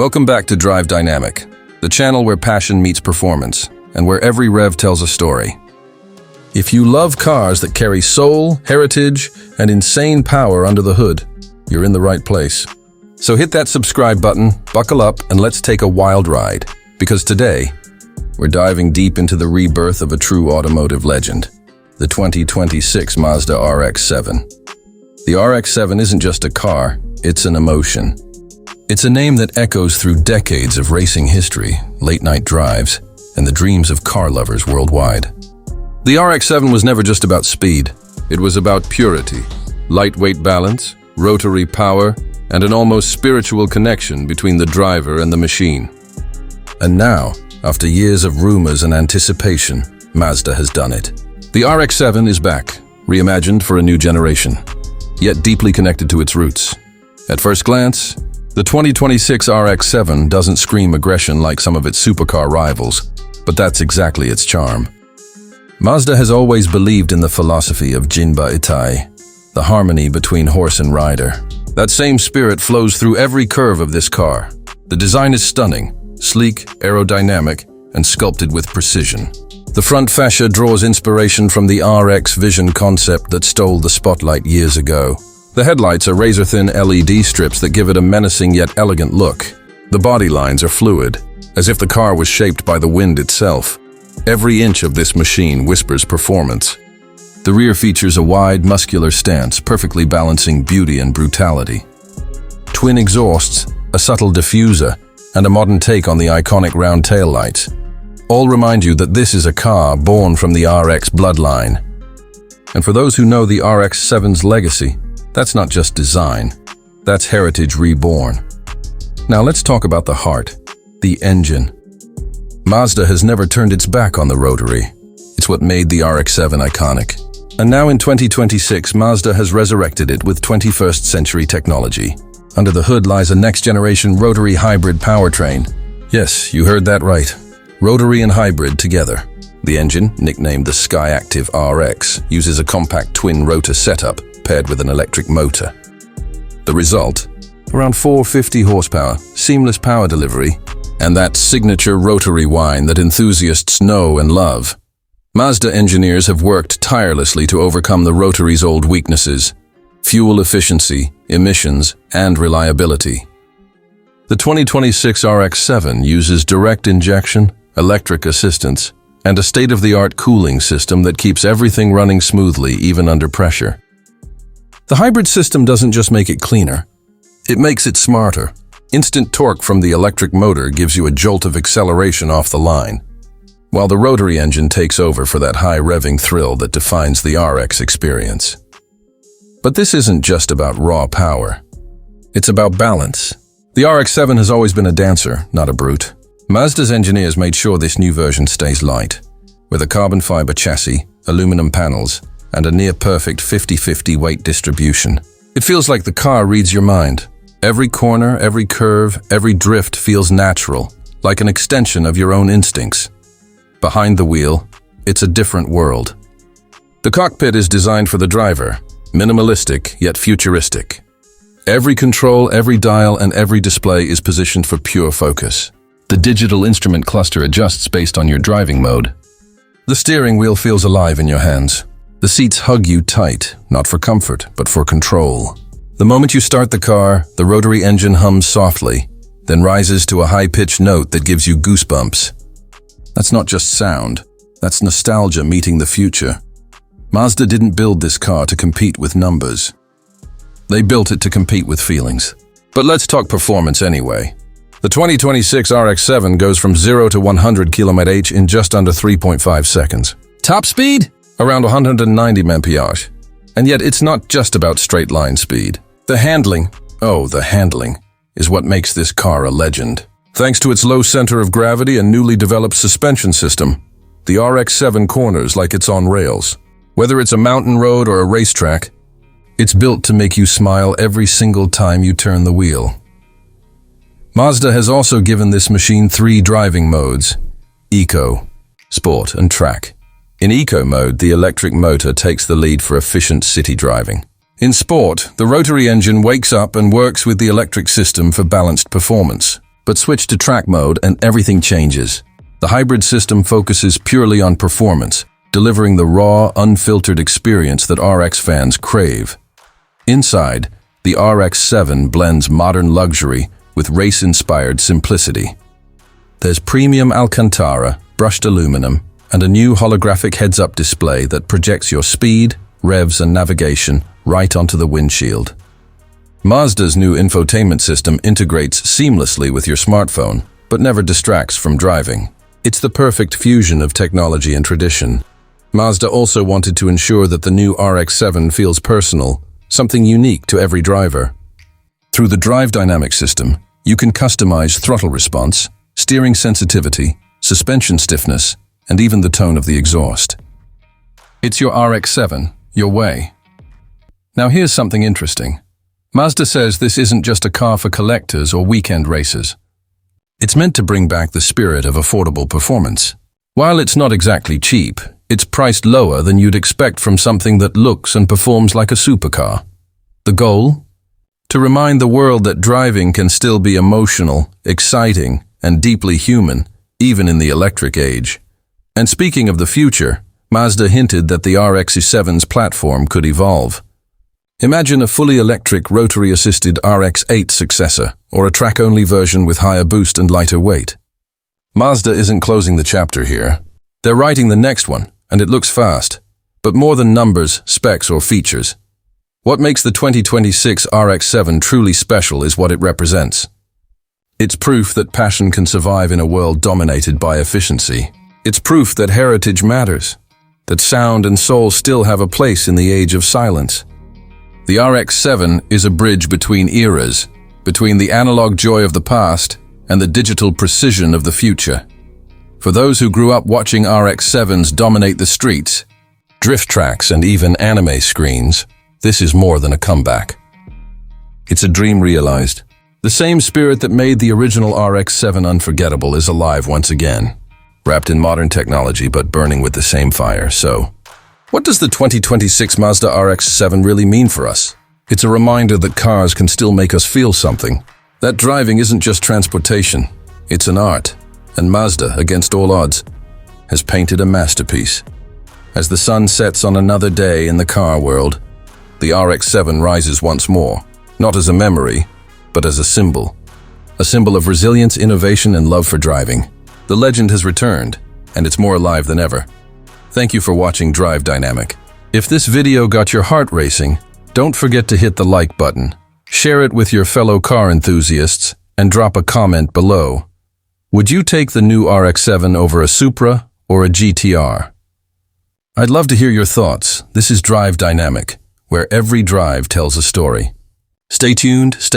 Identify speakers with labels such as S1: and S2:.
S1: Welcome back to Drive Dynamic, the channel where passion meets performance, and where every rev tells a story. If you love cars that carry soul, heritage, and insane power under the hood, you're in the right place. So hit that subscribe button, buckle up, and let's take a wild ride. Because today, we're diving deep into the rebirth of a true automotive legend, the 2026 Mazda RX-7. The RX-7 isn't just a car, it's an emotion. It's a name that echoes through decades of racing history, late-night drives, and the dreams of car lovers worldwide. The RX-7 was never just about speed. It was about purity, lightweight balance, rotary power, and an almost spiritual connection between the driver and the machine. And now, after years of rumors and anticipation, Mazda has done it. The RX-7 is back, reimagined for a new generation, yet deeply connected to its roots. At first glance, the 2026 RX-7 doesn't scream aggression like some of its supercar rivals, but that's exactly its charm. Mazda has always believed in the philosophy of Jinba Itai, the harmony between horse and rider. That same spirit flows through every curve of this car. The design is stunning, sleek, aerodynamic, and sculpted with precision. The front fascia draws inspiration from the RX Vision concept that stole the spotlight years ago. The headlights are razor-thin LED strips that give it a menacing yet elegant look. The body lines are fluid, as if the car was shaped by the wind itself. Every inch of this machine whispers performance. The rear features a wide, muscular stance, perfectly balancing beauty and brutality. Twin exhausts, a subtle diffuser, and a modern take on the iconic round taillights all remind you that this is a car born from the RX bloodline. And for those who know the RX-7's legacy, that's not just design, that's heritage reborn. Now let's talk about the heart, the engine. Mazda has never turned its back on the Rotary. It's what made the RX-7 iconic. And now in 2026, Mazda has resurrected it with 21st century technology. Under the hood lies a next-generation Rotary hybrid powertrain. Yes, you heard that right. Rotary and hybrid together. The engine, nicknamed the Skyactiv RX, uses a compact twin-rotor setup paired with an electric motor. The result? Around 450 horsepower, seamless power delivery, and that signature rotary whine that enthusiasts know and love. Mazda engineers have worked tirelessly to overcome the Rotary's old weaknesses: fuel efficiency, emissions, and reliability. The 2026 RX-7 uses direct injection, electric assistance, and a state-of-the-art cooling system that keeps everything running smoothly even under pressure. The hybrid system doesn't just make it cleaner, it makes it smarter. Instant torque from the electric motor gives you a jolt of acceleration off the line, while the rotary engine takes over for that high-revving thrill that defines the RX experience. But this isn't just about raw power. It's about balance. The RX-7 has always been a dancer, not a brute. Mazda's engineers made sure this new version stays light, with a carbon fiber chassis, aluminum panels, and a near-perfect 50-50 weight distribution. It feels like the car reads your mind. Every corner, every curve, every drift feels natural, like an extension of your own instincts. Behind the wheel, it's a different world. The cockpit is designed for the driver, minimalistic yet futuristic. Every control, every dial, and every display is positioned for pure focus. The digital instrument cluster adjusts based on your driving mode. The steering wheel feels alive in your hands. The seats hug you tight, not for comfort, but for control. The moment you start the car, the rotary engine hums softly, then rises to a high-pitched note that gives you goosebumps. That's not just sound, that's nostalgia meeting the future. Mazda didn't build this car to compete with numbers. They built it to compete with feelings. But let's talk performance anyway. The 2026 RX-7 goes from 0 to 100 km/h in just under 3.5 seconds. Top speed? Around 190 mph. And yet it's not just about straight-line speed. The handling, is what makes this car a legend. Thanks to its low center of gravity and newly developed suspension system, the RX-7 corners like it's on rails. Whether it's a mountain road or a racetrack, it's built to make you smile every single time you turn the wheel. Mazda has also given this machine 3 driving modes: Eco, Sport, and Track. In Eco mode, the electric motor takes the lead for efficient city driving. In Sport, the rotary engine wakes up and works with the electric system for balanced performance. But switch to track mode and everything changes. The hybrid system focuses purely on performance, delivering the raw, unfiltered experience that RX fans crave. Inside, the RX-7 blends modern luxury with race-inspired simplicity. There's premium Alcantara, brushed aluminum, and a new holographic heads-up display that projects your speed, revs, and navigation right onto the windshield. Mazda's new infotainment system integrates seamlessly with your smartphone, but never distracts from driving. It's the perfect fusion of technology and tradition. Mazda also wanted to ensure that the new RX-7 feels personal, something unique to every driver. Through the drive dynamic system, you can customize throttle response, steering sensitivity, suspension stiffness, and even the tone of the exhaust. It's your RX-7, your way. Now here's something interesting. Mazda says this isn't just a car for collectors or weekend racers. It's meant to bring back the spirit of affordable performance. While it's not exactly cheap, it's priced lower than you'd expect from something that looks and performs like a supercar. The goal? To remind the world that driving can still be emotional, exciting, and deeply human, even in the electric age. And speaking of the future, Mazda hinted that the RX-7's platform could evolve. Imagine a fully electric rotary-assisted RX-8 successor, or a track-only version with higher boost and lighter weight. Mazda isn't closing the chapter here. They're writing the next one, and it looks fast. But more than numbers, specs, or features. What makes the 2026 RX-7 truly special is what it represents. It's proof that passion can survive in a world dominated by efficiency. It's proof that heritage matters, that sound and soul still have a place in the age of silence. The RX-7 is a bridge between eras, between the analog joy of the past and the digital precision of the future. For those who grew up watching RX-7s dominate the streets, drift tracks, and even anime screens, this is more than a comeback. It's a dream realized. The same spirit that made the original RX-7 unforgettable is alive once again, wrapped in modern technology but burning with the same fire. So, what does the 2026 Mazda RX-7 really mean for us? It's a reminder that cars can still make us feel something. That driving isn't just transportation, it's an art. And Mazda, against all odds, has painted a masterpiece. As the sun sets on another day in the car world, the RX-7 rises once more, not as a memory, but as a symbol. A symbol of resilience, innovation, and love for driving. The legend has returned, and it's more alive than ever. Thank you for watching Drive Dynamic. If this video got your heart racing, don't forget to hit the like button, share it with your fellow car enthusiasts, and drop a comment below. Would you take the new RX-7 over a Supra or a GTR? I'd love to hear your thoughts. This is Drive Dynamic, where every drive tells a story. Stay tuned.